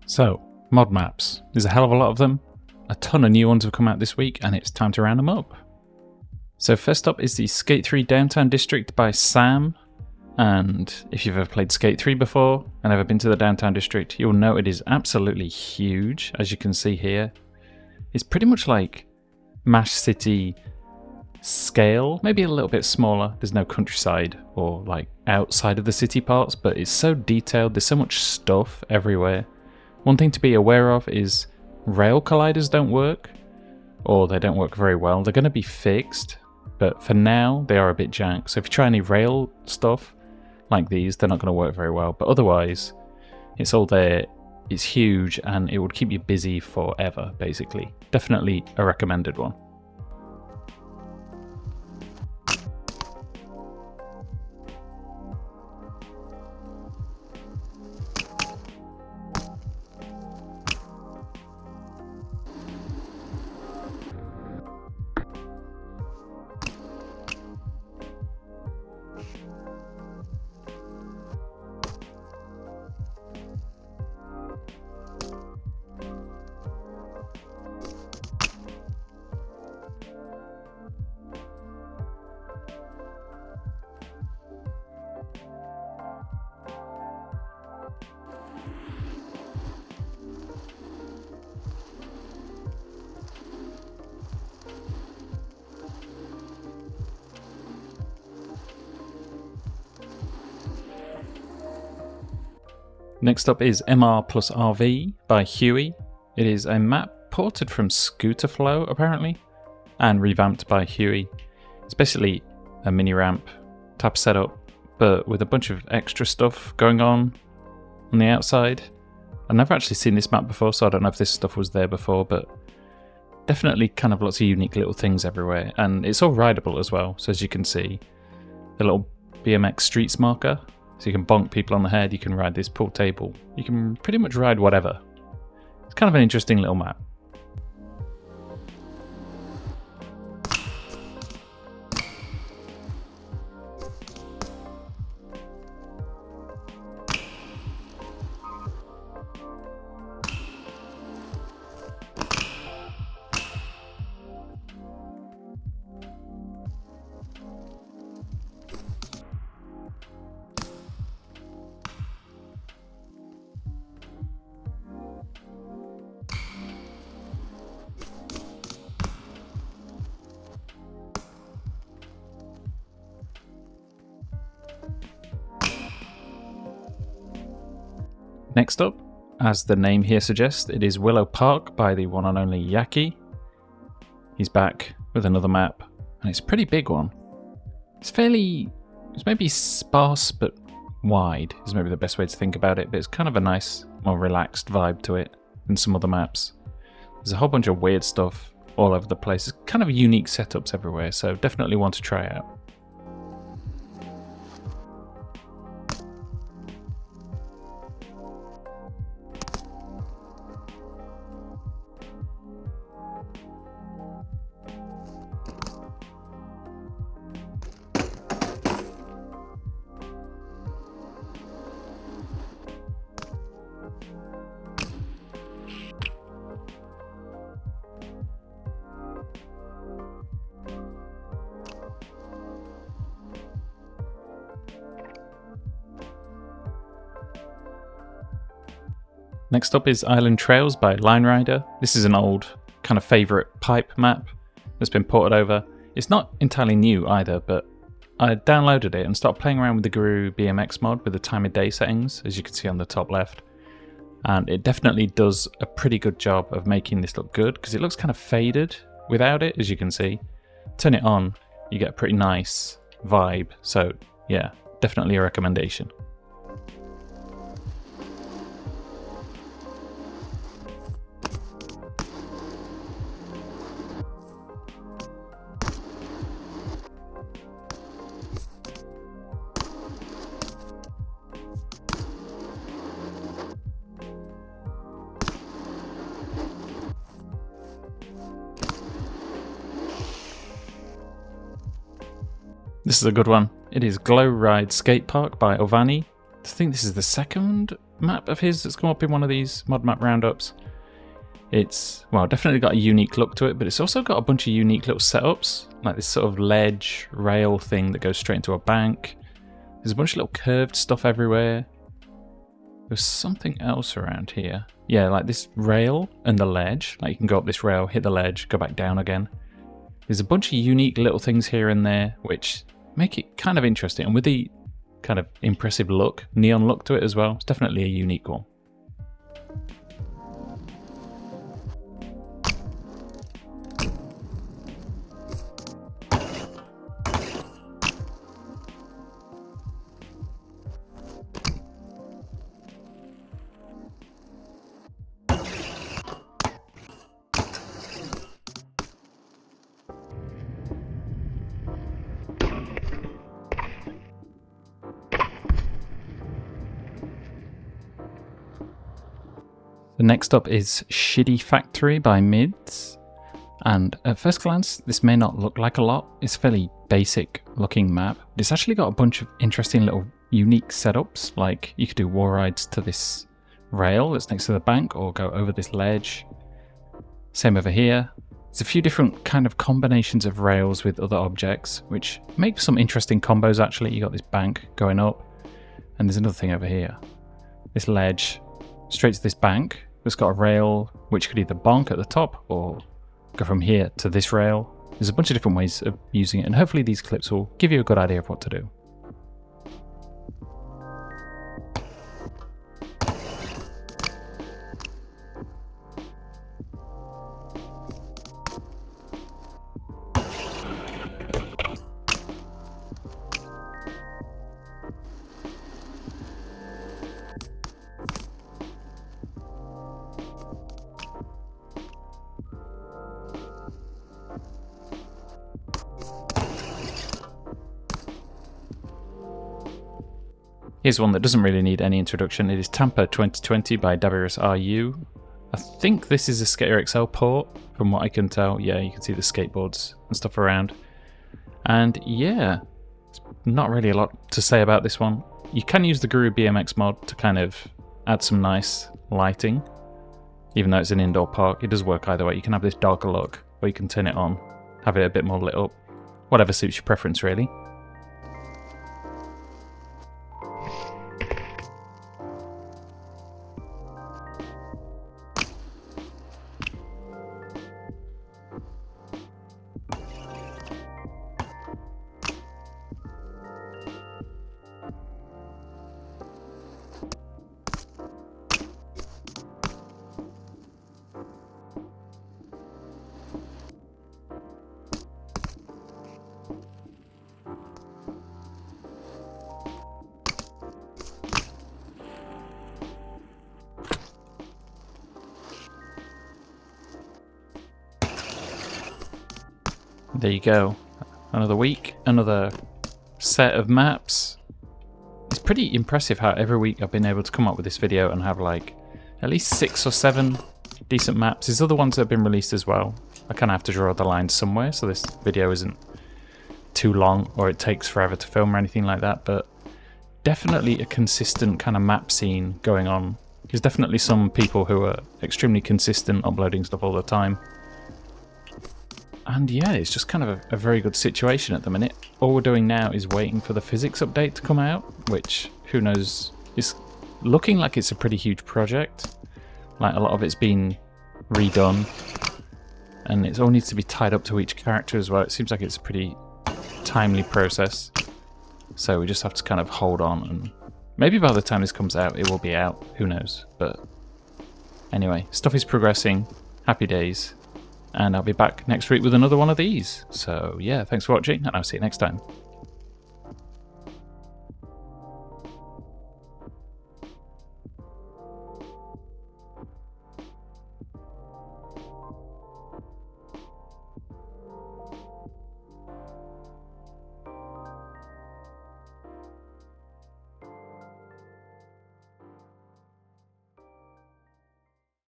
So, mod maps. There's a hell of a lot of them. A ton of new ones have come out this week and it's time to round them up. So first up is the Skate 3 Downtown District by Sam. And if you've ever played Skate 3 before and ever been to the Downtown District, you'll know it is absolutely huge, as you can see here. It's pretty much like Mash City scale, maybe a little bit smaller. There's no countryside or like outside of the city parts, but it's so detailed. There's so much stuff everywhere. One thing to be aware of is rail colliders don't work, or they don't work very well. They're going to be fixed, but for now they are a bit jank. So if you try any rail stuff like these, they're not going to work very well, but otherwise it's all there. It's huge and it would keep you busy forever, basically. Definitely a recommended one. Next up is MR+RV by Huwie. It is a map ported from Scooter Flow apparently and revamped by Huwie. It's basically a mini ramp type setup, but with a bunch of extra stuff going on the outside. I've never actually seen this map before, so I don't know if this stuff was there before, but definitely kind of lots of unique little things everywhere, and it's all rideable as well. So as you can see, the little BMX streets marker, so you can bonk people on the head, you can ride this pool table, you can pretty much ride whatever. It's kind of an interesting little map. Next up, as the name here suggests, it is Willow Park by the one and only Yaky. He's back with another map, and it's a pretty big one. It's maybe sparse but wide is maybe the best way to think about it, but it's kind of a nice, more relaxed vibe to it than some other maps. There's a whole bunch of weird stuff all over the place. It's kind of unique setups everywhere, so definitely want to try out. Next up is Island Trails by Lineryder. This is an old kind of favourite pipe map that's been ported over. It's not entirely new either, but I downloaded it and started playing around with the XlGURU BMX Mod with the time of day settings, as you can see on the top left. And it definitely does a pretty good job of making this look good, because it looks kind of faded without it, as you can see. Turn it on, you get a pretty nice vibe. So yeah, definitely a recommendation. This is a good one. It is Ride Skatepark by Ovanny. I think this is the second map of his that's come up in one of these mod map roundups. It's, well, definitely got a unique look to it, but it's also got a bunch of unique little setups, like this sort of ledge rail thing that goes straight into a bank. There's a bunch of little curved stuff everywhere. There's something else around here. Yeah, like this rail and the ledge. Like you can go up this rail, hit the ledge, go back down again. There's a bunch of unique little things here and there, which make it kind of interesting. And with the kind of impressive look, neon look to it as well, it's definitely a unique one. The next up is Shiddy Factory by Mids, and at first glance this may not look like a lot. It's a fairly basic looking map, but it's actually got a bunch of interesting little unique setups, like you could do wall rides to this rail that's next to the bank or go over this ledge. Same over here. There's a few different kind of combinations of rails with other objects, which make some interesting combos actually. You got this bank going up, and there's another thing over here. This ledge straight to this bank. It's got a rail which could either bonk at the top or go from here to this rail. There's a bunch of different ways of using it, and hopefully these clips will give you a good idea of what to do. Here's one that doesn't really need any introduction. It is Tampa 2020 by dabirusRU. I think this is a Skater XL port, from what I can tell. Yeah, you can see the skateboards and stuff around. And yeah, it's not really a lot to say about this one. You can use the xlGURU BMX Mod to kind of add some nice lighting. Even though it's an indoor park, it does work either way. You can have this darker look, or you can turn it on, have it a bit more lit up. Whatever suits your preference, really. There you go. Another week, another set of maps. It's pretty impressive how every week I've been able to come up with this video and have like at least 6 or 7 decent maps. There's other ones that have been released as well. I kind of have to draw the lines somewhere so this video isn't too long or it takes forever to film or anything like that, but definitely a consistent kind of map scene going on. There's definitely some people who are extremely consistent uploading stuff all the time. And yeah, it's just kind of a very good situation at the minute. All we're doing now is waiting for the physics update to come out, which, who knows, is looking like it's a pretty huge project. Like, a lot of it's been redone, and it all needs to be tied up to each character as well. It seems like it's a pretty timely process. So we just have to kind of hold on, and maybe by the time this comes out, it will be out. Who knows? But anyway, stuff is progressing. Happy days. And I'll be back next week with another one of these. So yeah, thanks for watching, and I'll see you next time.